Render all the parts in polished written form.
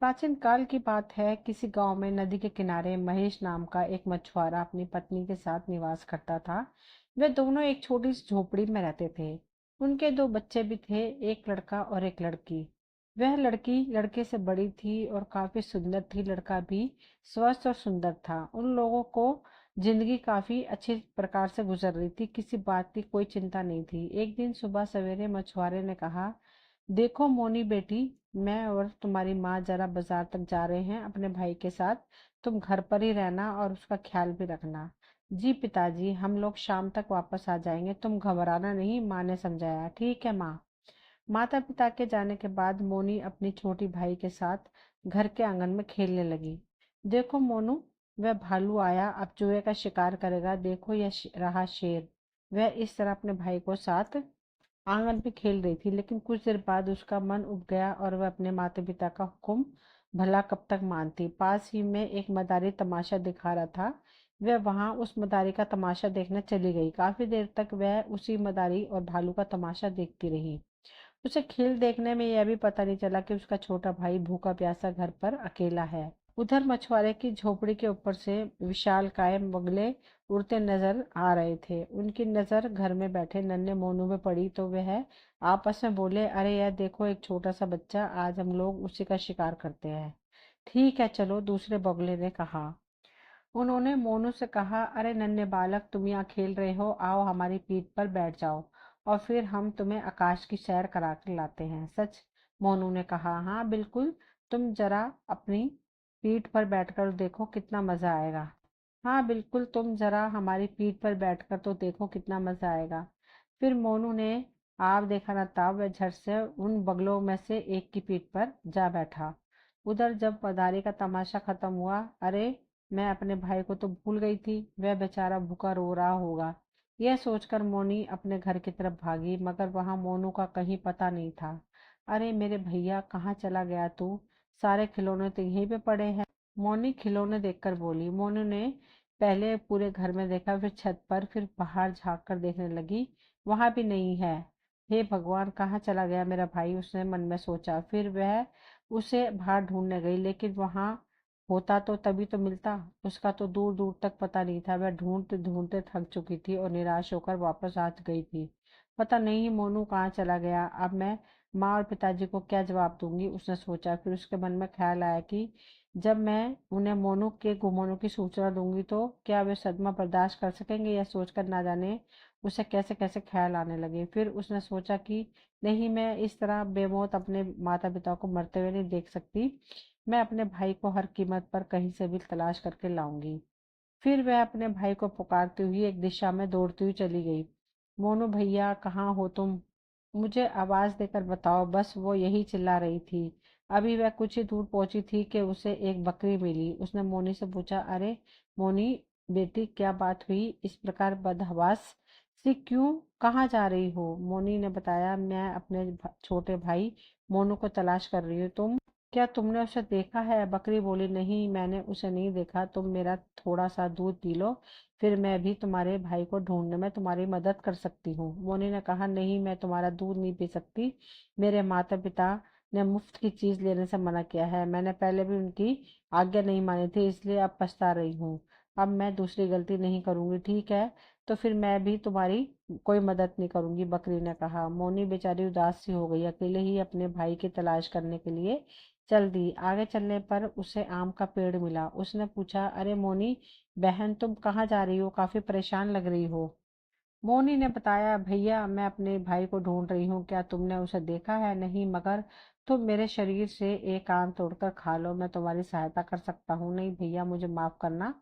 प्राचीन काल की बात है। किसी गांव में नदी के किनारे महेश नाम का एक मछुआरा अपनी पत्नी के साथ निवास करता था। वे दोनों एक छोटी सी झोपड़ी में रहते थे। उनके दो बच्चे भी थे, एक लड़का और एक लड़की। वह लड़की लड़के से बड़ी थी और काफी सुंदर थी। लड़का भी स्वस्थ और सुंदर था। उन लोगों को जिंदगी काफी अच्छी प्रकार से गुजर रही थी, किसी बात की कोई चिंता नहीं थी। एक दिन सुबह सवेरे मछुआरे ने कहा, देखो मोनी बेटी, मैं और तुम्हारी माँ जरा बाजार तक जा रहे हैं अपने भाई के साथ। तुम घर पर ही रहना और उसका ख्याल भी रखना। जी पिताजी, हम लोग शाम तक वापस आ जाएंगे, तुम घबराना नहीं, माँ ने समझाया। ठीक है माँ। माता पिता के जाने के बाद मोनी अपनी छोटी भाई के साथ घर के आंगन में खेलने लगी। देखो मोनू, वह भालू आया, अब चूहे का शिकार करेगा। देखो यह रहा शेर। वह इस तरह अपने भाई को साथ आंगन में खेल रही थी, लेकिन कुछ देर बाद उसका मन उब गया और वह अपने माता पिता का हुक्म भला कब तक मानती। पास ही में एक मदारी तमाशा दिखा रहा था। वह वहां उस मदारी का तमाशा देखने चली गई। काफी देर तक वह उसी मदारी और भालू का तमाशा देखती रही। उसे खेल देखने में यह भी पता नहीं चला कि उसका छोटा भाई भूखा प्यासा घर पर अकेला है। उधर मछुआरे की झोपड़ी के ऊपर से विशालकाय बगले उड़ते नजर आ रहे थे। उनकी नजर घर में बैठे नन्हे मोनू में पड़ी तो वह आपस में बोले, अरे यार देखो, एक छोटा सा बच्चा, आज हम लोग उसी का शिकार करते हैं। ठीक है चलो, दूसरे बगले ने कहा। उन्होंने मोनू से कहा, अरे नन्हे बालक, तुम यहाँ खेल रहे हो, आओ हमारी पीठ पर बैठ जाओ और फिर हम तुम्हें आकाश की सैर करा कर लाते हैं। सच? मोनू ने कहा, हाँ बिल्कुल। तुम जरा अपनी पीठ पर बैठकर देखो कितना मजा आएगा। हाँ बिल्कुल, तुम जरा हमारी पीठ पर बैठकर तो देखो कितना मजा आएगा। फिर मोनू ने आप देखा ना ताब वह झट से उन बगलों में से एक की पीठ पर जा बैठा। उधर जब मदारी का तमाशा खत्म हुआ, अरे मैं अपने भाई को तो भूल गई थी, वह बेचारा भूखा रो रहा होगा। यह सोचकर मोनी अपने घर की तरफ भागी, मगर वहां मोनू का कहीं पता नहीं था। अरे मेरे भैया, कहाँ चला गया तू? सारे खिलौने तो यहीं पे पड़े हैं। मोनी खिलौने देखकर बोली। मोनू ने पहले पूरे घर में देखा, फिर छत पर, फिर बाहर झांक कर देखने लगी। वहां भी नहीं है। हे भगवान, कहाँ चला गया मेरा भाई? उसने मन में सोचा। फिर वह उसे बाहर ढूंढने गई, लेकिन वहां होता तो तभी तो मिलता। उसका तो दूर दूर तक पता नहीं था। वह ढूंढते ढूंढते थक चुकी थी और निराश होकर वापस आ गई थी। पता नहीं मोनू कहाँ चला गया। अब मैं माँ और पिताजी को क्या जवाब दूंगी, उसने सोचा। फिर उसके मन में ख्याल आया कि जब मैं उन्हें मोनू के गुम होने की सूचना दूंगी तो क्या वे सदमा बर्दाश्त कर सकेंगे? यह सोचकर ना जाने उसे कैसे कैसे ख्याल आने लगे। फिर उसने सोचा कि नहीं, मैं इस तरह बेमौत अपने माता पिता को मरते हुए नहीं देख सकती। मैं अपने भाई को हर कीमत पर कहीं से भी तलाश करके लाऊंगी। फिर वह अपने भाई को पुकारती हुई एक दिशा में दौड़ती हुई चली गई। मोनू भैया, कहाँ हो तुम? मुझे आवाज देकर बताओ। बस वो यही चिल्ला रही थी। अभी वह कुछ ही दूर पहुंची थी कि उसे एक बकरी मिली। उसने मोनी से पूछा, अरे मोनी बेटी, क्या बात हुई? इस प्रकार बदहवास सी क्यों? कहाँ जा रही हो? मोनी ने बताया, मैं अपने छोटे भाई मोनू को तलाश कर रही हूँ। तुम? क्या तुमने उसे देखा है? बकरी बोली, नहीं मैंने उसे नहीं देखा। तुम मेरा थोड़ा सा दूध पी लो, फिर मैं भी तुम्हारे भाई को ढूंढने में तुम्हारी मदद कर सकती हूँ। मोनी ने कहा, नहीं मैं तुम्हारा दूध नहीं पी सकती। मेरे माता पिता ने मुफ्त की चीज लेने से मना किया है। मैंने पहले भी उनकी आज्ञा नहीं मानी थी, इसलिए अब पछता रही हूँ। अब मैं दूसरी गलती नहीं करूंगी। ठीक है, तो फिर मैं भी तुम्हारी कोई मदद नहीं करूंगी, बकरी ने कहा। मोनी बेचारी उदास सी हो गई। अकेले ही अपने भाई की तलाश करने के लिए चल दी। आगे चलने पर उसे आम का पेड़ मिला। उसने पूछा, अरे मोनी बहन, तुम कहाँ जा रही हो? काफी परेशान लग रही हो। मोनी ने बताया, भैया मैं अपने भाई को ढूंढ रही हूँ। क्या तुमने उसे देखा है? नहीं, मगर तुम मेरे शरीर से एक आम तोड़कर खा लो, मैं तुम्हारी सहायता कर सकता हूँ। नहीं भैया, मुझे माफ करना,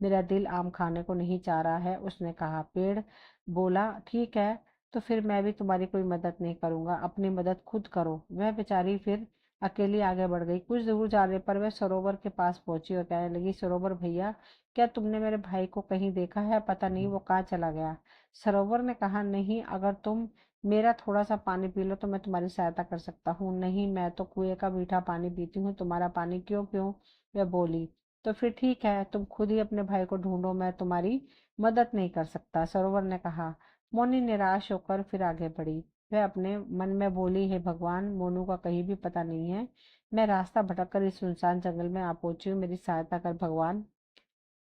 मेरा दिल आम खाने को नहीं चाह रहा है, उसने कहा। पेड़ बोला, ठीक है, तो फिर मैं भी तुम्हारी कोई मदद नहीं करूंगा, अपनी मदद खुद करो। वह बेचारी फिर अकेली आगे बढ़ गई। कुछ दूर जाने पर वह सरोवर के पास पहुंची और कहने लगी, सरोवर भैया, क्या तुमने मेरे भाई को कहीं देखा है? पता नहीं वो कहाँ चला गया। सरोवर ने कहा, नहीं, अगर तुम मेरा थोड़ा सा पानी पी लो तो मैं तुम्हारी सहायता कर सकता हूँ। नहीं, मैं तो कुएं का मीठा पानी पीती हूँ, तुम्हारा पानी क्यों पीऊं? वह बोली। तो फिर ठीक है, तुम खुद ही अपने भाई को ढूंढो, मैं तुम्हारी मदद नहीं कर सकता, सरोवर ने कहा। मोनी निराश होकर फिर आगे बढ़ी। वह अपने मन में बोली, हे भगवान, मोनू का कहीं भी पता नहीं है। मैं रास्ता भटक कर इस सुनसान जंगल में आ पहुंची हूँ, मेरी सहायता कर भगवान।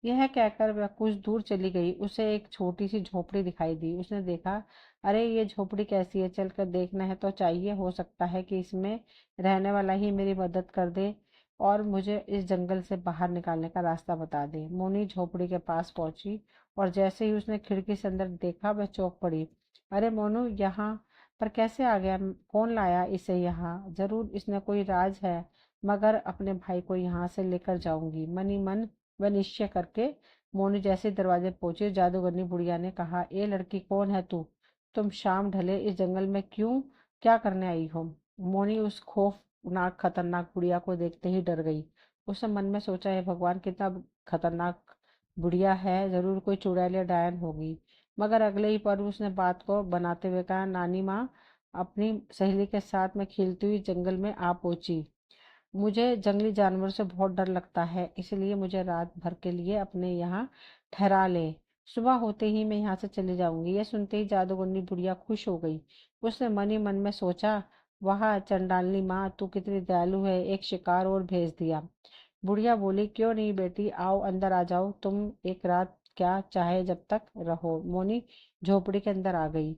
यह कहकर वह कुछ दूर चली गई। उसे एक छोटी सी झोपड़ी दिखाई दी। उसने देखा, अरे ये झोपड़ी कैसी है, चलकर देखना है तो चाहिए, हो सकता है कि इसमें रहने वाला ही मेरी मदद कर दे और मुझे इस जंगल से बाहर निकालने का रास्ता बता दे। मोनी झोपड़ी के पास पहुंची और जैसे ही उसने खिड़की से अंदर देखा, वह चौंक पड़ी। अरे मोनू, यहाँ पर कैसे आ गया? कौन लाया इसे यहाँ? जरूर इसने कोई राज है, मगर अपने भाई को यहाँ से लेकर जाऊंगी। मनी मन वह निश्चय करके मोनी जैसे दरवाजे पहुंचे, जादूगरनी बुढ़िया ने कहा, ए लड़की, कौन है तू? तुम शाम ढले इस जंगल में क्यों, क्या करने आई हो? मोनी उस खौफनाक खतरनाक बुढ़िया को देखते ही डर गई। उसने मन में सोचा, है भगवान, कितना खतरनाक बुढ़िया है, जरूर कोई चुड़ैल या डायन होगी। मगर अगले ही पल उसने बात को बनाते हुए कहा, नानी माँ, अपनी सहेली के साथ मैं खेलती हुई जंगल में आ पहुंची। मुझे जंगली जानवरों से बहुत डर लगता है, इसलिए मुझे रात भर के लिए अपने यहाँ ठहरा ले। सुबह होते ही मैं यहाँ से चली जाऊंगी। यह सुनते ही जादूगरनी बुढ़िया खुश हो गई। उसने मन ही मन में सोचा, वाह चंडालनी माँ, तू कितनी दयालु है, एक शिकार और भेज दिया। बुढ़िया बोली, क्यों नहीं बेटी, आओ अंदर आ जाओ, तुम एक रात क्या चाहे जब तक रहो। मोनी झोपड़ी के अंदर आ गई।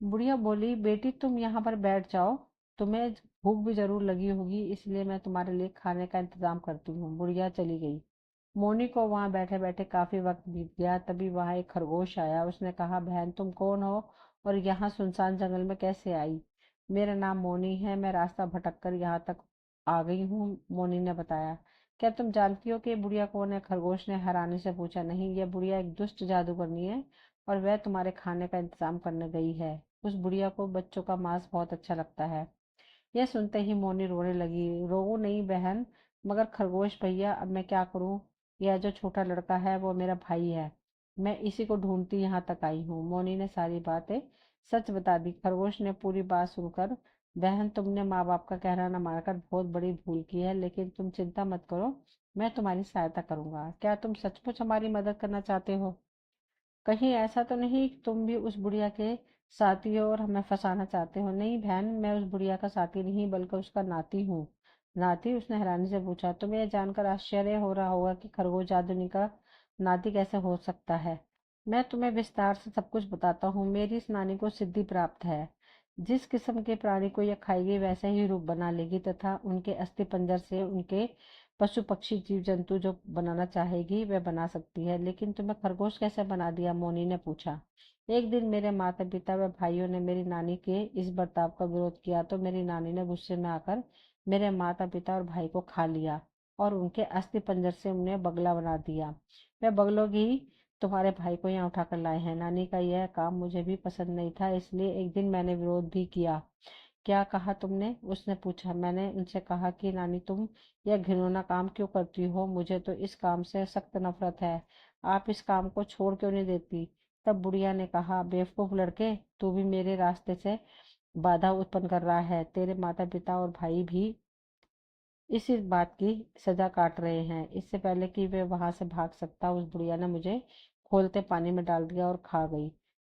बुढ़िया बोली, बेटी तुम यहाँ पर बैठ जाओ, तुम्हें भूख भी जरूर लगी होगी, इसलिए मैं तुम्हारे लिए खाने का इंतजाम करती हूँ। बुढ़िया चली गई। मोनी को वहां बैठे बैठे काफी वक्त बीत गया। तभी वहां एक खरगोश आया। उसने कहा, बहन, तुम कौन हो और यहाँ सुनसान जंगल में कैसे आई? मेरा नाम मोनी है, मैं रास्ता भटक कर यहाँ तक आ गई हूँ, मोनी ने बताया। क्या तुम जानती हो कि ये बुढ़िया कौन है? खरगोश ने हैरानी से पूछा। नहीं, यह बुढ़िया एक दुष्ट जादूगरनी है और वह तुम्हारे खाने का इंतजाम करने गई है। उस बुढ़िया को बच्चों का मांस बहुत अच्छा लगता है। यह सुनते ही मोनी रोने लगी। रो नहीं बहन, मगर खरगोश भैया, अब मैं क्या करूं? यह जो छोटा लड़का है वो मेरा भाई है, मैं इसी को ढूंढती यहाँ तक आई हूँ। मोनी ने सारी बातें सच बता दी। खरगोश ने पूरी बात सुनकर, बहन, तुमने माँ बाप का कहना न मानकर बहुत बड़ी भूल की है, लेकिन तुम चिंता मत करो, मैं तुम्हारी सहायता करूंगा। क्या तुम सचमुच हमारी मदद करना चाहते हो? कहीं ऐसा तो नहीं कि तुम भी उस बुढ़िया के साथी हो और हमें फंसाना चाहते हो? नहीं बहन, मैं उस बुढ़िया का साथी नहीं बल्कि उसका नाती हूँ। नाती? उसने हैरानी से पूछा। तुम्हें यह जानकर आश्चर्य हो रहा होगा कि खरगोश जादूनी का नाती कैसे हो सकता है। मैं तुम्हें विस्तार से सब कुछ बताता हूँ। मेरी इस नानी को सिद्धि प्राप्त है। जिस किस्म के प्राणी को यह खाएगी वैसे ही रूप बना लेगी तथा उनके अस्थि पंजर से उनके पशु पक्षी जीव जंतु जो बनाना चाहेगी वह बना सकती है। लेकिन तुम्हें खरगोश कैसे बना दिया? मोनी ने पूछा। एक दिन मेरे माता पिता व भाइयों ने मेरी नानी के इस बर्ताव का विरोध किया तो मेरी नानी ने गुस्से में आकर मेरे माता पिता और भाई को खा लिया और उनके अस्थि पंजर से उन्हें बगला बना दिया। वह बगलों की तुम्हारे भाई को यहाँ उठाकर लाए हैं। नानी का यह काम मुझे भी पसंद नहीं था, इसलिए एक दिन मैंने विरोध भी किया। क्या कहा तुमने? उसने पूछा। मैंने उनसे कहा कि नानी, तुम यह घिनौना काम क्यों करती हो? मुझे तो इस काम से सख्त नफरत है। आप इस काम को छोड़ क्यों नहीं देती? तब बुढ़िया ने कहा, बेवकूफ लड़के, तू भी मेरे रास्ते से बाधा उत्पन्न कर रहा है। तेरे माता पिता और भाई भी इसी बात की सजा काट रहे हैं। इससे पहले कि वे वहां से भाग सकता, उस बुढ़िया ने मुझे खोलते पानी में डाल दिया और खा गई।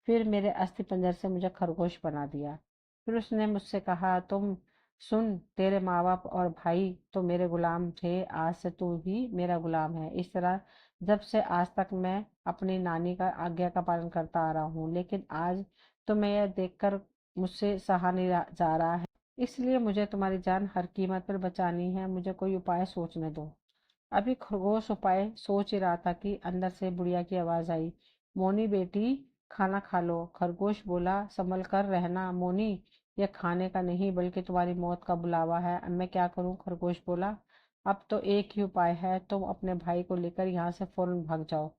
फिर मेरे अस्थि पंजर से मुझे खरगोश बना दिया। फिर उसने मुझसे कहा, तुम सुन, तेरे माँ बाप और भाई तो मेरे गुलाम थे, आज से तू भी मेरा गुलाम है। इस तरह जब से आज तक मैं अपनी नानी का आज्ञा का पालन करता आ रहा हूँ, लेकिन आज तो मैं यह देखकर मुझसे सहा नहीं जा रहा है, इसलिए मुझे तुम्हारी जान हर कीमत पर बचानी है। मुझे कोई उपाय सोचने दो। अभी खरगोश उपाय सोच ही रहा था कि अंदर से बुढ़िया की आवाज आई, मोनी बेटी, खाना खा लो। खरगोश बोला, संभल कर रहना मोनी, यह खाने का नहीं बल्कि तुम्हारी मौत का बुलावा है। अब मैं क्या करूं? खरगोश बोला, अब तो एक ही उपाय है, तुम अपने भाई को लेकर यहाँ से फौरन भाग जाओ,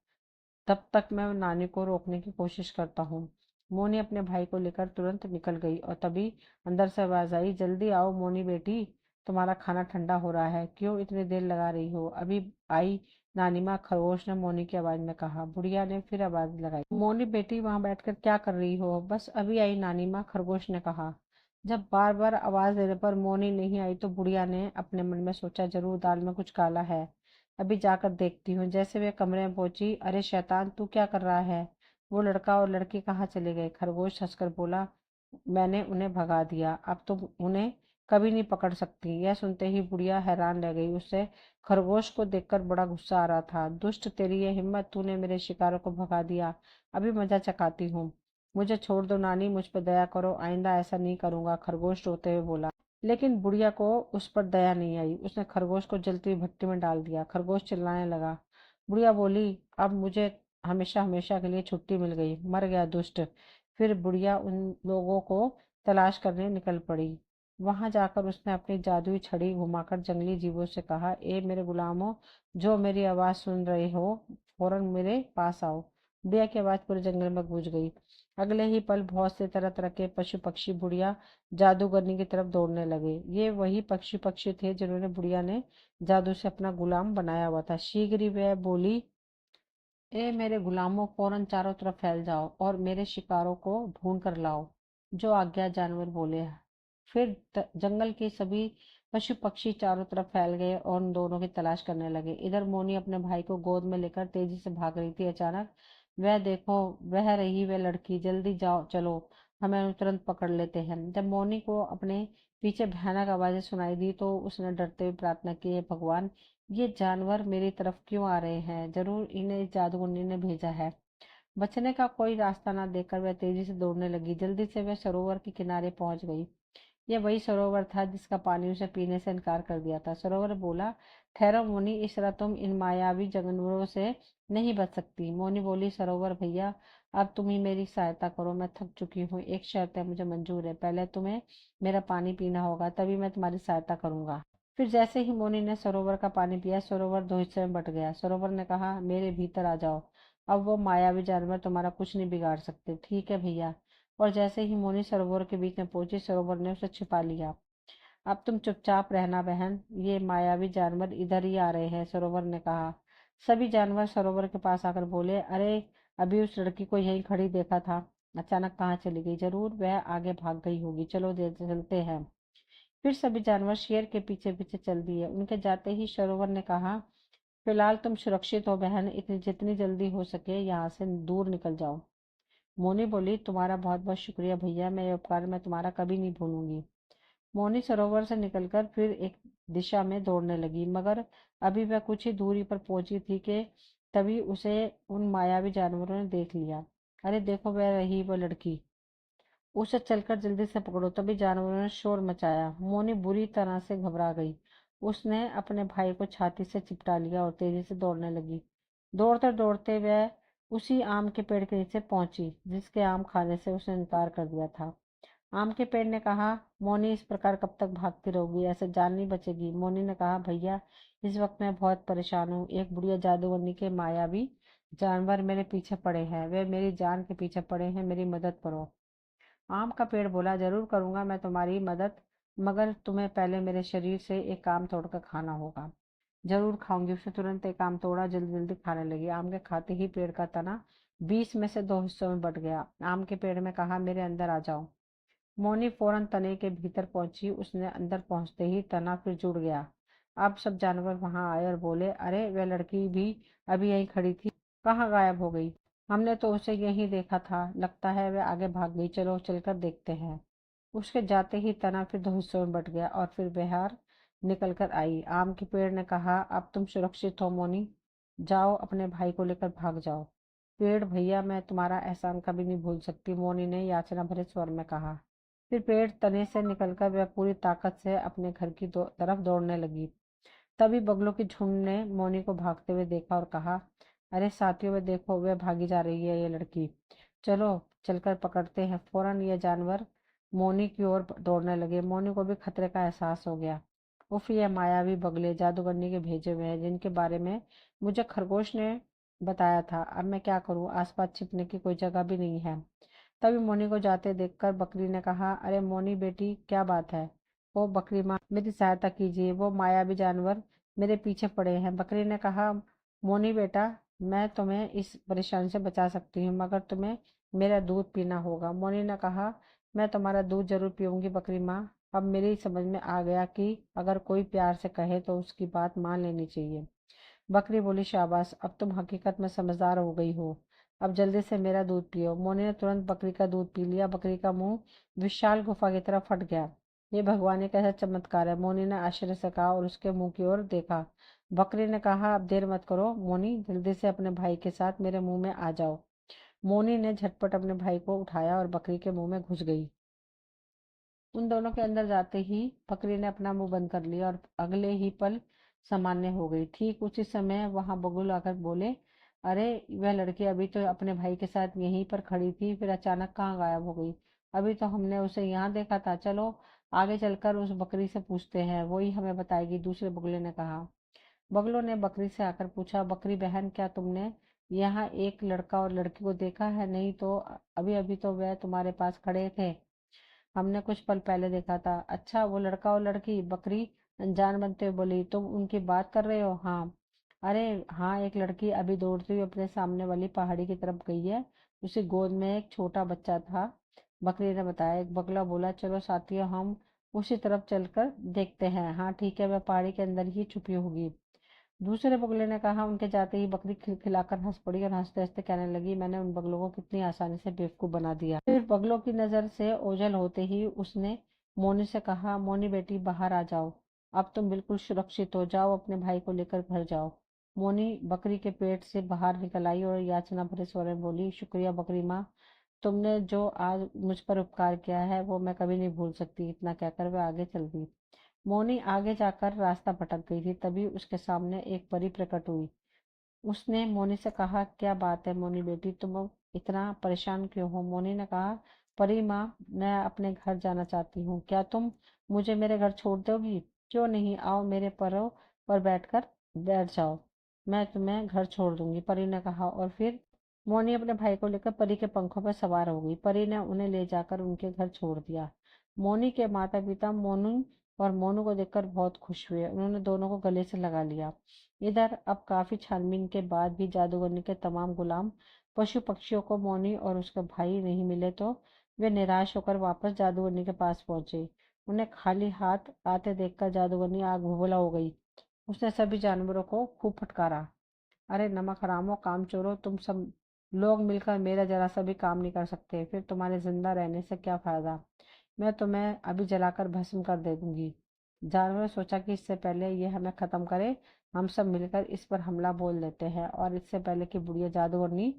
तब तक मैं नानी को रोकने की कोशिश करता हूँ। मोनी अपने भाई को लेकर तुरंत निकल गई और तभी अंदर से आवाज आई, जल्दी आओ मोनी बेटी, तुम्हारा खाना ठंडा हो रहा है, क्यों इतनी देर लगा रही हो? अभी आई नानी माँ, खरगोश ने मोनी की आवाज में कहा। बुढ़िया ने फिर आवाज लगाई, मोनी बेटी, वहां बैठकर क्या कर रही हो? बस अभी आई नानी माँ, खरगोश ने कहा। जब बार बार आवाज देने पर मोनी नहीं आई तो बुढ़िया ने अपने मन में सोचा, जरूर दाल में कुछ काला है, अभी जाकर देखती हूँ। जैसे वे कमरे में पहुंची, अरे शैतान, तू क्या कर रहा है? वो लड़का और लड़की कहाँ चले गए? खरगोश हंसकर बोला, मैंने उन्हें भगा दिया, अब तुम उन्हें कभी नहीं पकड़ सकती। यह सुनते ही बुढ़िया हैरान रह गई। उसे खरगोश को देखकर बड़ा गुस्सा आ रहा था। दुष्ट, तेरी ये हिम्मत, तूने मेरे शिकारों को भगा दिया। अभी मजा चखाती हूँ। मुझे छोड़ दो नानी, मुझ पर दया करो, आइंदा ऐसा नहीं करूंगा, खरगोश रोते हुए बोला। लेकिन बुढ़िया को उस पर दया नहीं आई। उसने खरगोश को जलती हुई भट्टी में डाल दिया। खरगोश चिल्लाने लगा। बुढ़िया बोली, अब मुझे हमेशा हमेशा के लिए छुट्टी मिल गई। मर गया दुष्ट। फिर बुढ़िया उन लोगों को तलाश करने निकल पड़ी। वहां जाकर उसने अपनी जादुई छड़ी घुमाकर जंगली जीवों से कहा, ए मेरे गुलामों, जो मेरी आवाज सुन रहे हो, फौरन मेरे पास आओ। बुढ़िया की आवाज पूरे जंगल में गूंज गई। अगले ही पल बहुत से तरह तरह के पशु पक्षी बुढ़िया जादूगरनी की तरफ दौड़ने लगे। ये वही पक्षी पक्षी थे जिन्होंने बुढ़िया ने जादू से अपना गुलाम बनाया हुआ था। शीघ्र ही वह बोली, ए मेरे गुलामों, फौरन चारों तरफ फैल जाओ और मेरे शिकारों को ढूंढ कर लाओ। जो आज्ञा, जानवर बोले। फिर जंगल के सभी पशु पक्षी चारों तरफ फैल गए और उन दोनों की तलाश करने लगे। इधर मोनी अपने भाई को गोद में लेकर तेजी से भाग रही थी। अचानक, वह देखो, वह रही वह लड़की, जल्दी जाओ, चलो, हमें उन्हें तुरंत पकड़ लेते हैं। जब मोनी को अपने पीछे भयानक आवाजें सुनाई दी तो उसने डरते हुए प्रार्थना की, हे भगवान, ये जानवर मेरी तरफ क्यों आ रहे हैं? जरूर इन्हें इस जादूगरनी ने भेजा है। बचने का कोई रास्ता न देखकर वह तेजी से दौड़ने लगी। जल्दी से वह सरोवर के किनारे पहुंच गई। यह वही सरोवर था जिसका पानी उसे पीने से इनकार कर दिया था। सरोवर बोला, ठहरो मोनी, इस तरह तुम इन मायावी जानवरों से नहीं बच सकती। मोनी बोली, सरोवर भैया, अब तुम ही मेरी सहायता करो, मैं थक चुकी हूँ। एक शर्त है, मुझे मंजूर है, पहले तुम्हें मेरा पानी पीना होगा, तभी मैं तुम्हारी सहायता करूंगा। फिर जैसे ही मोनी ने सरोवर का पानी पिया, सरोवर दो हिस्से में बट गया। सरोवर ने कहा, मेरे भीतर आ जाओ, अब वो मायावी जानवर तुम्हारा कुछ नहीं बिगाड़ सकते। ठीक है भैया। और जैसे ही मोनी सरोवर के बीच में पहुंची, सरोवर ने उसे छिपा लिया। अब तुम चुपचाप रहना बहन, ये मायावी जानवर इधर ही आ रहे हैं, सरोवर ने कहा। सभी जानवर सरोवर के पास आकर बोले, अरे, अभी उस लड़की को यहीं खड़ी देखा था, अचानक कहाँ चली गई? जरूर वह आगे भाग गई होगी, चलो चलते हैं। फिर सभी जानवर शेर के पीछे पीछे चल दिए। उनके जाते ही सरोवर ने कहा, फिलहाल तुम सुरक्षित हो बहन, इतनी जितनी जल्दी हो सके यहाँ से दूर निकल जाओ। मोनी बोली, तुम्हारा बहुत बहुत शुक्रिया भैया, मैं ये उपकार मैं तुम्हारा कभी नहीं भूलूंगी। मोनी सरोवर से निकलकर फिर एक दिशा में दौड़ने लगी, मगर अभी वह कुछ ही दूरी पर पहुंची थी कि तभी उसे उन मायावी जानवरों ने देख लिया। अरे देखो, वह रही वो लड़की, उसे चलकर जल्दी से पकड़ो। तभी जानवरों ने शोर मचाया। मोनी बुरी तरह से घबरा गई। उसने अपने भाई को छाती से चिपटा लिया और तेजी से दौड़ने लगी। दौड़ते दौड़ते वह उसी आम के पेड़ के नीचे पहुंची जिसके आम खाने से उसने इनकार कर दिया था। आम के पेड़ ने कहा, मोनी, इस प्रकार कब तक भागती रहोगी? ऐसे जान नहीं बचेगी। मोनी ने कहा, भैया, इस वक्त मैं बहुत परेशान हूँ। एक बुढ़िया जादूगरनी के मायावी जानवर मेरे पीछे पड़े हैं, वे मेरी जान के पीछे पड़े हैं, मेरी मदद करो। आम का पेड़ बोला, जरूर करूंगा मैं तुम्हारी मदद, मगर तुम्हें पहले मेरे शरीर से एक आम तोड़कर खाना होगा। जरूर खाऊंगी। उसने तुरंत एक आम तोड़ा, जल्दी जल्दी खाने लगी। आम के खाते ही पेड़ का तना 20 में से दो हिस्सों में बट गया। आम के पेड़ में कहा, मेरे अंदर आ जाओ। मोनी फौरन तने के भीतर पहुंची। उसने अंदर पहुंचते ही तना फिर जुड़ गया। अब सब जानवर वहां आए और बोले, अरे, वह लड़की भी अभी यहीं खड़ी थी, कहाँ गायब हो गई? हमने तो उसे यहीं देखा था, लगता है वह आगे भाग गई, चलो चलकर देखते हैं। उसके जाते ही तना फिर दो हिस्सों में बट गया और फिर बहार निकल कर आई। आम के पेड़ ने कहा, अब तुम सुरक्षित हो मोनी, जाओ अपने भाई को लेकर भाग जाओ। पेड़ भैया, मैं तुम्हारा एहसान कभी नहीं भूल सकती, मोनी ने याचना भरे स्वर में कहा। फिर पेड़ तने से निकलकर वह पूरी ताकत से अपने घर की तरफ दौड़ने लगी। तभी बगलों के झुंड ने मोनी को भागते हुए देखा और कहा, अरे साथियों, वे देखो, वह भागी जा रही है, ये लड़की, चलो चलकर पकड़ते हैं। फौरन ये जानवर मोनी की ओर दौड़ने लगे। मोनी को भी खतरे का एहसास हो गया। उफ, ये मायावी बगले जादूगरनी के भेजे हुए हैं जिनके बारे में मुझे खरगोश ने बताया था। अब मैं क्या करूं? आसपास छिपने की कोई जगह भी नहीं है। तभी मोनी को जाते देखकर बकरी ने कहा, अरे मोनी बेटी, क्या बात है? ओ बकरी माँ, मेरी सहायता कीजिए, वो मायावी जानवर मेरे पीछे पड़े हैं। बकरी ने कहा, मोनी बेटा, मैं तुम्हें इस परेशानी से बचा सकती हूँ, मगर तुम्हें मेरा दूध पीना होगा। मोनी ने कहा, मैं तुम्हारा दूध जरूर पीऊंगी बकरी माँ। अब मेरी समझ में आ गया कि अगर कोई प्यार से कहे तो उसकी बात मान लेनी चाहिए। बकरी बोली, शाबाश, अब तुम हकीकत में समझदार हो गई हो। अब जल्दी से मेरा दूध पियो। मोनी ने तुरंत बकरी का दूध पी लिया। बकरी का मुंह विशाल गुफा की तरह फट गया। ये भगवान, ये कैसा चमत्कार है, मोनी ने आश्चर्य से कहा और उसके मुंह की ओर देखा। बकरी ने कहा, अब देर मत करो मोनी, जल्दी से अपने भाई के साथ मेरे मुंह में आ जाओ। मोनी ने झटपट अपने भाई को उठाया और बकरी के मुंह में घुस गई। उन दोनों के अंदर जाते ही बकरी ने अपना मुंह बंद कर लिया और अगले ही पल सामान्य हो गई। ठीक उसी समय वहां बगुल आकर बोले, अरे वह लड़की अभी तो अपने भाई के साथ यहीं पर खड़ी थी, फिर अचानक कहाँ गायब हो गई? अभी तो हमने उसे यहाँ देखा था। चलो आगे चलकर उस बकरी से पूछते हैं, वो ही हमें बताएगी, दूसरे बगुले ने कहा। बगलों ने बकरी से आकर पूछा, बकरी बहन, क्या तुमने यहाँ एक लड़का और लड़की को देखा है? नहीं तो अभी अभी तो वह तुम्हारे पास खड़े थे, हमने कुछ पल पहले देखा था। अच्छा, वो लड़का और लड़की? बकरी अनजान बनते हुए बोली, तुम उनकी बात कर रहे हो? हाँ। अरे हाँ, एक लड़की अभी दौड़ती हुई अपने सामने वाली पहाड़ी की तरफ गई है, उसी गोद में एक छोटा बच्चा था, बकरी ने बताया। एक बगला बोला, चलो साथियों, हम उसी तरफ चलकर देखते हैं। हाँ ठीक है, वह पहाड़ी के अंदर ही छुपी होगी। दूसरे बगुले ने कहा। उनके जाते ही बकरी खिलखिलाकर हंस पड़ी और हंसते हंसते कहने लगी, मैंने उन बगलों को कितनी आसानी से बेवकूफ बना दिया। फिर बगलों की नजर से ओझल होते ही उसने मोनी से कहा, मोनी बेटी, बाहर आ जाओ, अब तुम बिल्कुल सुरक्षित हो, जाओ अपने भाई को लेकर घर जाओ। मोनी बकरी के पेट से बाहर निकल आई और याचना भरे स्वर में बोली, शुक्रिया बकरी माँ, तुमने जो आज मुझ पर उपकार किया है वो मैं कभी नहीं भूल सकती। इतना कहकर वह आगे चल दी। मोनी आगे जाकर रास्ता भटक गई थी, तभी उसके सामने एक परी प्रकट हुई। उसने मोनी से कहा, क्या बात है मोनी बेटी, तुम इतना परेशान क्यों हो? मोनी ने कहा, परी माँ, मैं अपने घर जाना चाहती हूँ, क्या तुम मुझे मेरे घर छोड़ दोगी? क्यों नहीं, आओ मेरे परों पर बैठ जाओ, मैं तुम्हें घर छोड़ दूंगी, परी ने कहा। और फिर मोनी अपने भाई को लेकर परी के पंखों पर सवार हो गई। परी ने उन्हें ले जाकर उनके घर छोड़ दिया। मोनी के माता पिता मोनू और मोनू को देखकर बहुत खुश हुए। उन्होंने दोनों को गले से लगा लिया। इधर अब काफी छानबीन के बाद भी जादूगरनी के तमाम गुलाम पशु पक्षियों को मोनी और उसका भाई नहीं मिले, तो वे निराश होकर वापस जादूगरनी के पास पहुंचे। उन्हें खाली हाथ आते देखकर जादूगरनी आग बबूला हो गई। उसने सभी जानवरों को खूब फटकारा, अरे नमक हरामों, कामचोरों, तुम सब लोग मिलकर मेरा जरा सा भी काम नहीं कर सकते, फिर तुम्हारे जिंदा रहने से क्या फायदा? मैं तुम्हें अभी जलाकर भस्म कर दे दूंगी। जानवर ने सोचा कि इससे पहले ये हमें खत्म करे, हम सब मिलकर इस पर हमला बोल देते हैं, और इससे पहले कि बुढ़िया जादूगरनी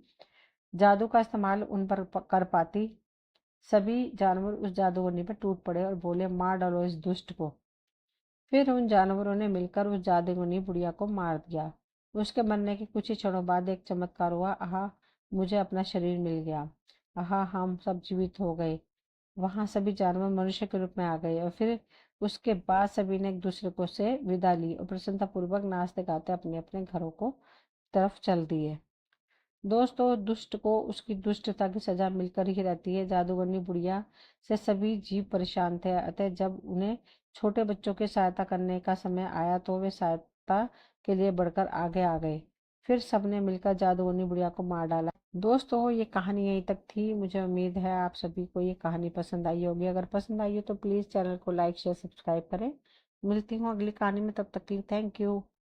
जादू का इस्तेमाल उन पर कर पाती, सभी जानवर उस जादूगरनी पर टूट पड़े और बोले, मार डालो इस दुष्ट को। फिर उन जानवरों ने मिलकर उस जादूगरनी बुढ़िया को मार दिया। उसके मरने के कुछ ही क्षणों बाद एक चमत्कार हुआ। आहा, मुझे अपना शरीर मिल गया। आहा, हम सब जीवित हो गए। वहां सभी जानवर मनुष्य के रूप में आ गए और फिर उसके बाद सभी ने एक दूसरे को से विदा ली और प्रसन्नता पूर्वक नाचते गाते अपने अपने घरों को तरफ चल दिए। दोस्तों, दुष्ट को उसकी दुष्टता की सजा मिलकर ही रहती है। जादूगरनी बुढ़िया से सभी जीव परेशान थे, अतः जब उन्हें छोटे बच्चों की सहायता करने का समय आया तो वे सहायता के लिए बढ़कर आगे आ गए। फिर सबने मिलकर जादूगरनी बुढ़िया को मार डाला। दोस्तों, ये कहानी यहीं तक थी। मुझे उम्मीद है आप सभी को ये कहानी पसंद आई होगी। अगर पसंद आई हो तो प्लीज़ चैनल को लाइक शेयर सब्सक्राइब करें। मिलती हूँ अगली कहानी में, तब तक के लिए थैंक यू।